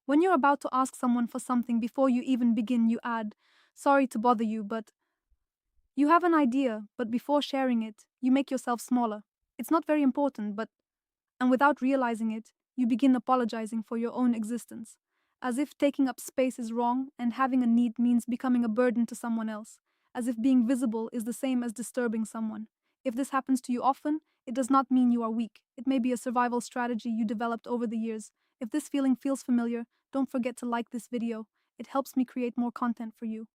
When you're about to ask someone for something before you even begin, you add, "Sorry to bother you, but..." You have an idea, but before sharing it, you make yourself smaller. It's not very important, but... And without realizing it, you begin apologizing for your own existence, as if taking up space is wrong and having a need means becoming a burden to someone else, as if being visible is the same as disturbing someone. If this happens to you often, it does not mean you are weak. It may be a survival strategy you developed over the years. If this feeling feels familiar, don't forget to like this video. It helps me create more content for you.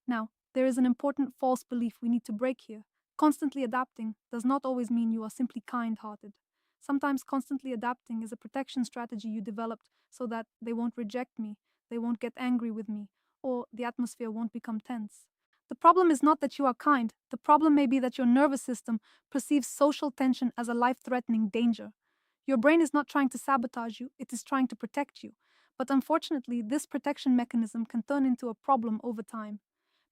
Now, there is an important false belief we need to break here. Constantly adapting does not always mean you are simply kind hearted. Sometimes constantly adapting is a protection strategy you developed so that they won't reject me, they won't get angry with me, or the atmosphere won't become tense. The problem is not that you are kind, the problem may be that your nervous system perceives social tension as a life threatening danger. Your brain is not trying to sabotage you, it is trying to protect you. But unfortunately, this protection mechanism can turn into a problem over time.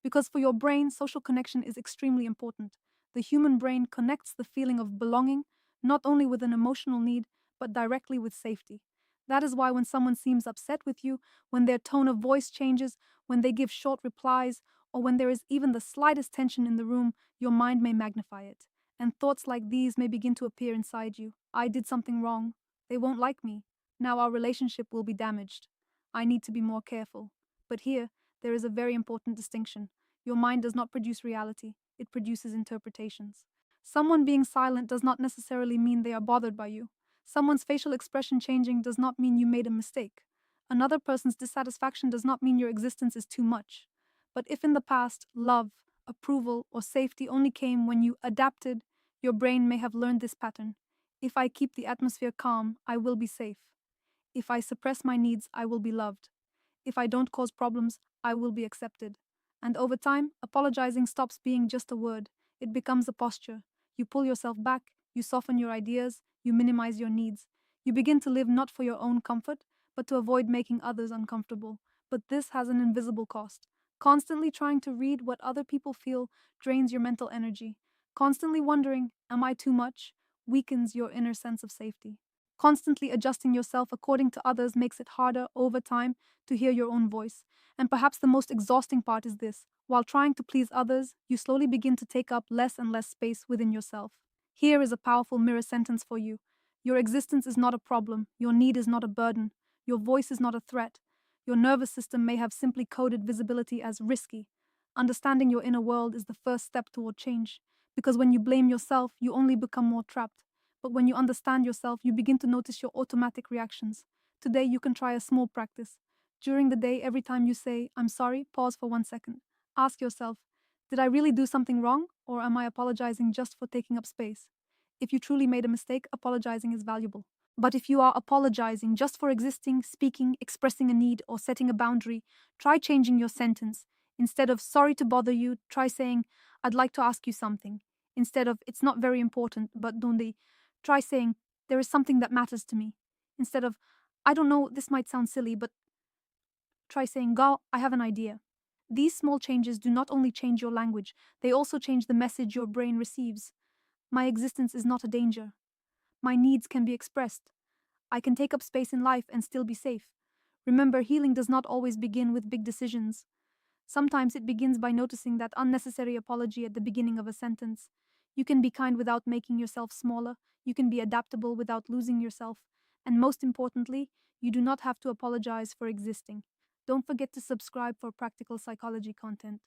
Because for your brain, social connection is extremely important. The human brain connects the feeling of belonging not only with an emotional need, but directly with safety. That is why when someone seems upset with you, when their tone of voice changes, when they give short replies, or when there is even the slightest tension in the room, your mind may magnify it. And thoughts like these may begin to appear inside you. I did something wrong. They won't like me. Now our relationship will be damaged. I need to be more careful. But here, there is a very important distinction. Your mind does not produce reality, it produces interpretations. Someone being silent does not necessarily mean they are bothered by you. Someone's facial expression changing does not mean you made a mistake. Another person's dissatisfaction does not mean your existence is too much. But if in the past, love, approval, or safety only came when you adapted, your brain may have learned this pattern. If I keep the atmosphere calm, I will be safe. If I suppress my needs, I will be loved. If I don't cause problems, I will be accepted. And over time, apologizing stops being just a word. It becomes a posture. You pull yourself back, you soften your ideas, you minimize your needs. You begin to live not for your own comfort, but to avoid making others uncomfortable. But this has an invisible cost. Constantly trying to read what other people feel drains your mental energy. Constantly wondering, am I too much? Weakens your inner sense of safety. Constantly adjusting yourself according to others makes it harder over time to hear your own voice. And perhaps the most exhausting part is this: while trying to please others, you slowly begin to take up less and less space within yourself. Here is a powerful mirror sentence for you: your existence is not a problem, your need is not a burden, your voice is not a threat. Your nervous system may have simply coded visibility as risky. Understanding your inner world is the first step toward change, because when you blame yourself, you only become more trapped. But when you understand yourself, you begin to notice your automatic reactions. Today, you can try a small practice. During the day, every time you say, "I'm sorry," pause for 1 second. Ask yourself, did I really do something wrong, or am I apologizing just for taking up space? If you truly made a mistake, apologizing is valuable. But if you are apologizing just for existing, speaking, expressing a need, or setting a boundary, try changing your sentence. Instead of "sorry to bother you," try saying, "I'd like to ask you something." Instead of "it's not very important, but donde," try saying, "there is something that matters to me." Instead of "I don't know, this might sound silly, but..." try saying, "Go, I have an idea." These small changes do not only change your language, they also change the message your brain receives. My existence is not a danger. My needs can be expressed. I can take up space in life and still be safe. Remember, healing does not always begin with big decisions. Sometimes it begins by noticing that unnecessary apology at the beginning of a sentence. You can be kind without making yourself smaller. You can be adaptable without losing yourself. And most importantly, you do not have to apologize for existing. Don't forget to subscribe for practical psychology content.